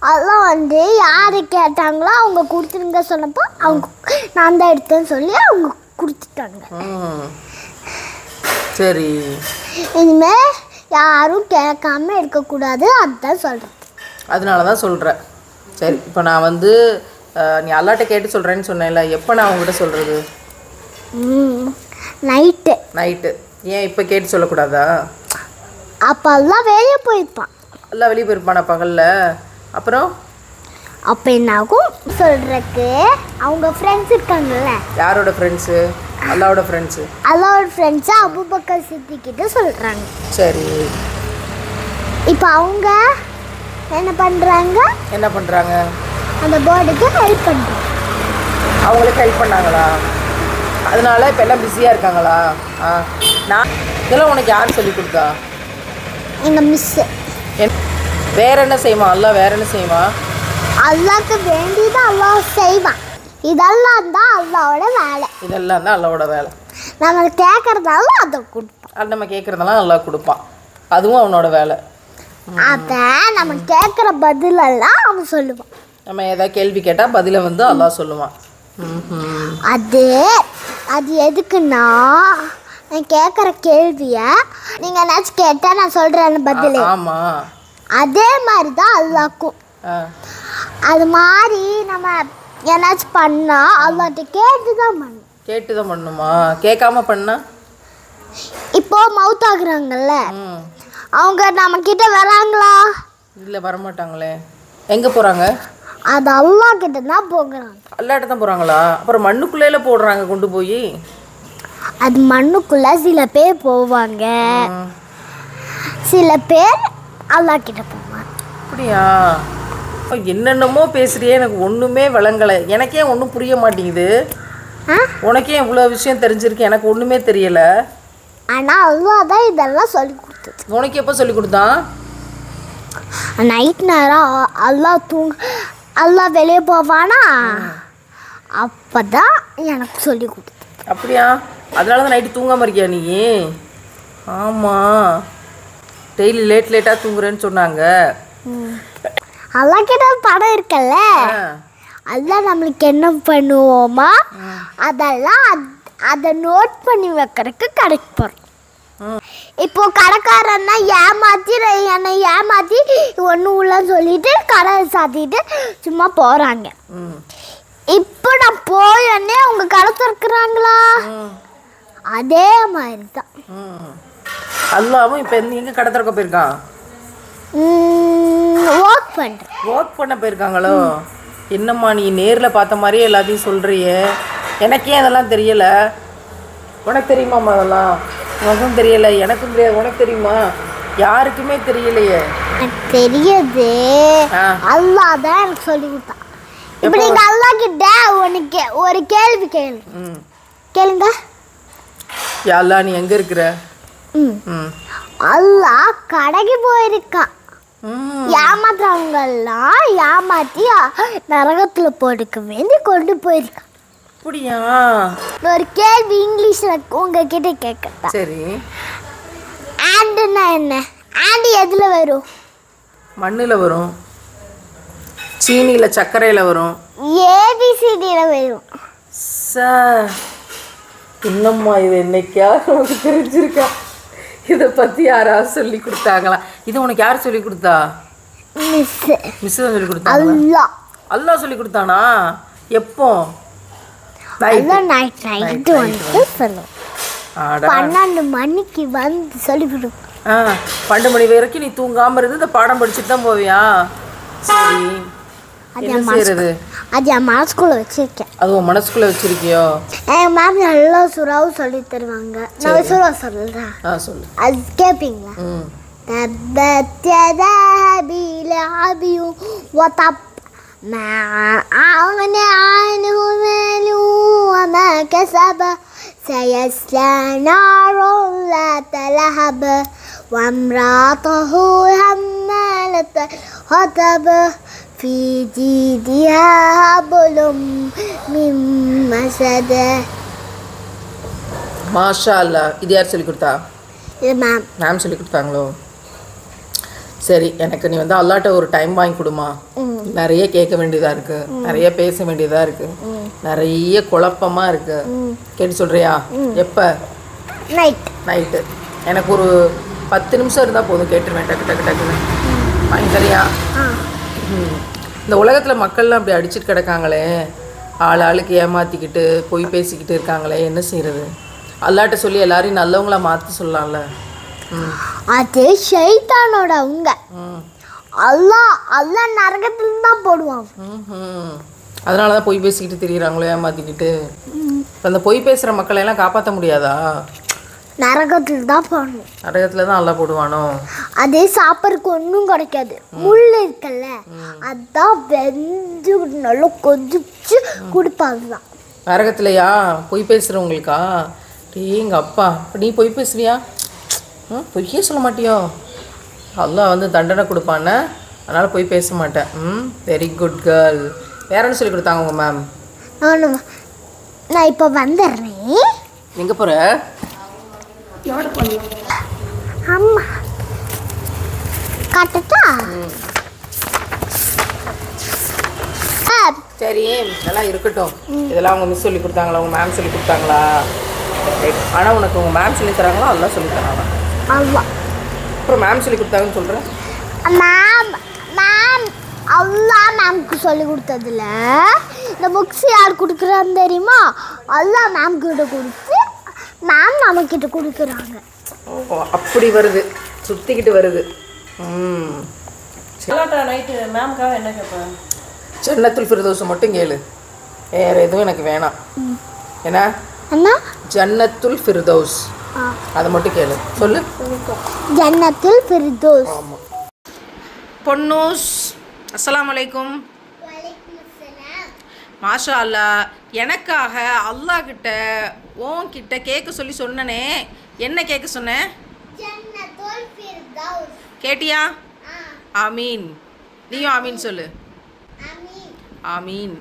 அதெல்லாம் வந்து யார் கேட்டாங்களோ அவங்க கொடுத்துருங்க சொன்னப்போ அவங்க நான் தான் எடுத்தேன்னு சொல்லி அவங்க கொடுத்துட்டாங்க. சரி, இனிமேல் யாரும் கேட்காம இருக்கக்கூடாது, அதுதான் சொல்கிறேன். அதனால தான் சொல்கிறேன். சரி, இப்போ நான் வந்து நீ அல்லாட்ட கேட்டு சொல்கிறேன்னு சொன்னேன்ல, எப்போ நான் அவங்ககிட்ட சொல்கிறது? நைட்டு. ஏன் இப்போ கேட்டு சொல்லக்கூடாதா? அப்போ எல்லாம் வெளியே போயிருப்பான். எல்லாம் வெளியே போயிருப்பானா பகலில்? அப்புறம் அப்போ என்னாகும் சொல்கிறதுக்கு அவங்க ஃப்ரெண்ட்ஸ் இருக்காங்கல்ல. யாரோட ஃப்ரெண்ட்ஸு? அல்லாவோட ஃப்ரெண்ட்ஸு. அல்லாவோட ஃப்ரெண்ட்ஸு அபூபக்கர் சித்திக்கிட்ட சொல்கிறாங்க. சரி, இப்போ அவங்க என்ன பண்ணுறாங்க? அந்த போர்டுக்கு ஹெல்ப் பண்ணுறாங்க. அவங்களுக்கு ஹெல்ப் பண்ணாங்களா? அதனால இப்போ எல்லாம் பிஸியாக இருக்காங்களா? நான் இதெல்லாம் உனக்கு யார் சொல்லி கொடுத்தா? எங்கள் மிஸ்ஸு. வேற என்ன செய்வான் அல்லா? வேற என்ன செய்வான்? அல்லாஹ்க்கு வேண்டியது அல்லாஹ் செய்வான். இதெல்லாம் தான் அல்லாவோட வேலை. இதெல்லாம் தான் அல்லாவோட வேலை. நம்ம கேட்கறதால அதை கொடுப்பான். அது நம்ம கேட்குறதெல்லாம் நல்லா கொடுப்பான். அதுவும் அவனோட வேலை. அதை நம்ம கேட்குற பதிலெல்லாம் அவன் சொல்லுவான். நம்ம ஏதாவது கேள்வி கேட்டால் பதிலை வந்து அல்லாஹ் சொல்லுவான். அது எதுக்குன்னா நான் கேட்குற கேள்வியை நீங்கள் என்னாச்சும் கேட்டால் நான் சொல்கிறேன் பதில். ஆமாம், அதே மாதிரி தான் அல்லாஹ்க்கும். அது மாதிரி நம்ம என்னாச்சும் பண்ணால் அல்லாட்ட கேட்டு தான் பண்ணணுமா? கேட்காம பண்ணா இப்போ மவுத் ஆகுறாங்கல்ல, அவங்க நம்ம கிட்ட வராங்களா? இல்லை, வரமாட்டாங்களே. எங்கே போகிறாங்க? அது அல்லாஹ் கிட்ட தான் போகிறாங்க. அல்லாட்ட தான் போகிறாங்களா? அப்புறம் மண்ணுக்குள்ளே போடுறாங்க கொண்டு போய். அது மண்ணுக்குள்ள சில பேர் போவாங்க, சில பேர் அல்லாஹ் கிட்ட போவாங்க. அப்படியா? என்னென்னமோ பேசுறியே, எனக்கு ஒன்றுமே விளங்கலை. எனக்கே ஒன்றும் புரிய மாட்டேங்குது. உனக்கே இவ்வளோ விஷயம் தெரிஞ்சிருக்கு, எனக்கு ஒன்றுமே தெரியலை. ஆனால் அல்லாஹ் தான் இதெல்லாம் சொல்லி கொடுத்தது. உனக்கு எப்போ சொல்லி கொடுத்தான்? நைட் நேரம் அல்லாஹ் வெளியே போவானா, அப்போ தான் எனக்கு சொல்லி கொடுத்து. அப்படியா? அதனால தான் நைட்டு தூங்காமல் இருக்கியா நீ? ஆமாம், டெய்லி லேட்டாக தூங்குறேன்னு சொன்னாங்க. அல்லாஹ் கிட்ட படம் இருக்குல்ல, அதெல்லாம் நம்மளுக்கு என்ன பண்ணுவோமா அதெல்லாம் அதை நோட் பண்ணி வைக்கிறதுக்கு கடைக்கு போகிறோம். இப்போ கடைக்காரன்னா என்னை ஏமாற்றி ஒன்று உள்ளன்னு சொல்லிட்டு கடை சாத்திட்டு சும்மா போகிறாங்க. இப்போ நான் போயன்னே அவங்க கடை திறக்கிறாங்களா? அதே மாதிரி தான் அல்லாவும் இப்போ எங்கே கடை திறக்க போயிருக்கான்? ஒர்க் பண்ண போயிருக்காங்களோ? என்னம்மா நீ நேரில் பார்த்த மாதிரியே எல்லாத்தையும் சொல்கிறியே, எனக்கே அதெல்லாம் தெரியலை. உனக்கு தெரியுமாம்மா? அதெல்லாம் உனக்கும் தெரியலை, எனக்கும் தெரியாது. உனக்கு தெரியுமா? யாருக்குமே தெரியலையே. எனக்கு தெரியுது, அல்லாஹ் தான் எனக்கு சொல்லி கொடுத்தான். இப்போ நீங்கள் அல்லாஹ் கிட்ட உனக்கு ஒரு கேள்வி கேளுங்க. யா அல்லாஹ், நீ எங்கே இருக்கிற? அல்லாஹ் கடைக்கு போயிருக்கான். ஏமாத்துறவங்கெல்லாம் ஏமாற்றி நரகத்தில் போட்டுக்க வேண்டி கொண்டு போயிருக்கான். அப்படியா? ஒரு கேள்வி இங்கிலீஷில் உங்ககிட்ட கேட்கட்டா? சரி. ஆண்டுன்னா என்ன? ஆண்டு எதில் வரும்? மண்ணில் வரும், சீனியில், சர்க்கரையில் வரும், ஏபிசிடியில் வரும். சார், இன்னம்மா இது என்னைக்கா உனக்கு தெரிஞ்சிருக்கா? இதை பற்றி யாராவது சொல்லி கொடுத்தாங்களா? இது உனக்கு யார் சொல்லி கொடுத்தா? மிஸ் தான் சொல்லி கொடுத்தாங்களா? அல்லாஹ் சொல்லி கொடுத்தானா? எப்போ? நைட்டு வந்து சொல்லுவோம். 12 மணிக்கு வந்து சொல்லிவிடும். 12 மணி வரைக்கும் நீ தூங்காமல் இருந்து இந்த பாடம் படிச்சுட்டு தான் போவியா? சரி, என்ன செய்யறது? அது என் மனசுக்குள்ளே வச்சிருக்கேன். அது உன் மனசுக்குள்ளே வச்சிருக்கியோ? என் மேம் நல்லா சுறாவும் சொல்லி தருவாங்க. நான் சுறா சொல்கிறேன், சொல்லு. அது கேட்பீங்களா? تبت يدا أبي لهب وتب ما أغنى عنه ماله وما كسب سيصلى نارا ذات لهب وامرأته حمالة الحطب في جيدها حبل من مسد. மாஷா அல்லாஹ். இது யார் சொல்லி கொடுத்தா? இது மேம். மேம் சொல்லி கொடுத்தாங்களோ? சரி, எனக்கு நீ வந்து அல்லாட்ட ஒரு டைம் வாங்கி கொடுமா. நிறைய கேட்க வேண்டியதாக இருக்குது, நிறைய பேச வேண்டியதாக இருக்குது, நிறைய குழப்பமாக இருக்குது. கேட்டு சொல்கிறியா? எப்போ? நைட்டு. எனக்கு ஒரு 10 நிமிஷம் இருந்தால் போதும், கேட்டுருவேன் டக்குன்னு. வாங்கி தரியா? இந்த உலகத்தில் மக்கள்லாம் அப்படி அடிச்சுட்டு கிடக்காங்களே, ஆளுக்கு ஏமாற்றிக்கிட்டு பொய் பேசிக்கிட்டு இருக்காங்களே, என்ன செய்கிறது? அல்லாட்ட சொல்லி எல்லாரையும் நல்லவங்களா மாற்றி சொல்லலாம்ல. அது ஷைத்தானோட அவங்க. அல்லாஹ் நரகத்துல தான் போடுவான். அதனால தான் பொய் பேசிக்கிட்டு திரியிறாங்களோ, ஏமாற்றிக்கிட்டு. அந்த பொய் பேசுகிற மக்களை எல்லாம் காப்பாற்ற முடியாதா? நரகத்தில் தான் போடணும். நரகத்தில் தான் நல்லா போடுவானோ? அதே சாப்பிட்றதுக்கு ஒன்றும் கிடைக்காது, முள் இருக்குல்ல, அதான் வெந்து நல்லா கொதிச்சு குடிப்பாங்க. நரகத்துலையா பொய் பேசுகிறவங்களுக்கா? எங்கள் அப்பா, நீ பொய் பேசுவியா? பொய்யே சொல்ல மாட்டியோ? அல்லாஹ் வந்து தண்டனை கொடுப்பானே, அதனால் பொய் பேச மாட்டேன். Very good girl. வேற என்ன சொல்லி கொடுத்தாங்க உங்கள் மேம்? நான் இப்போ வந்துடுறேன். எங்கே போகிற? அம்மா காட்டட்டா? சரி, இதெல்லாம் இருக்கட்டும். இதெல்லாம் அவங்க மிஸ் சொல்லி கொடுத்தாங்களா, உங்கள் மேம் சொல்லி கொடுத்தாங்களா? ஆனால் உனக்கு உங்கள் மேம் சொல்லி தராங்களா, அல்லா சொல்லி தராங்களா? அப்புறம் மேம் சொல்லி கொடுத்தாங்கன்னு சொல்கிறேன். மேம் அல்லாஹ் மேம்க்கு சொல்லி கொடுத்ததில்ல. இந்த புக்ஸ் யார் கொடுக்குறான்னு தெரியுமா? அல்லாஹ் மேம் கிட்ட கொடுத்து மேம் நம்மக்கிட்ட கொடுக்குறாங்க. ஓ, அப்படி வருது, சுற்றிக்கிட்டு வருது. நைட்டு மேம்காக என்ன கேட்பேன்? ஜன்னத்துல் ஃபிர்தௌஸ் மட்டும் கேளு, வேறு எதுவும் எனக்கு வேணாம். என்ன? ஜன்னத்துல் ஃபிர்தௌஸ், அதை மட்டும் கேளு. சொல்லு. ஜன்னத்துல் ஃபிர்தௌஸ். ஆமாம். பொன்னூஸ், அஸ்ஸலாமு அலைக்கும். மாஷா அல்லா. எனக்காக அல்லாஹ் கிட்ட உன்கிட்ட கேட்க சொல்லி சொன்னனே, என்ன கேட்க சொன்னேன்? கேட்டியா? ஆமீன். நீயும் ஆமீன் சொல்லு. ஆமீன்.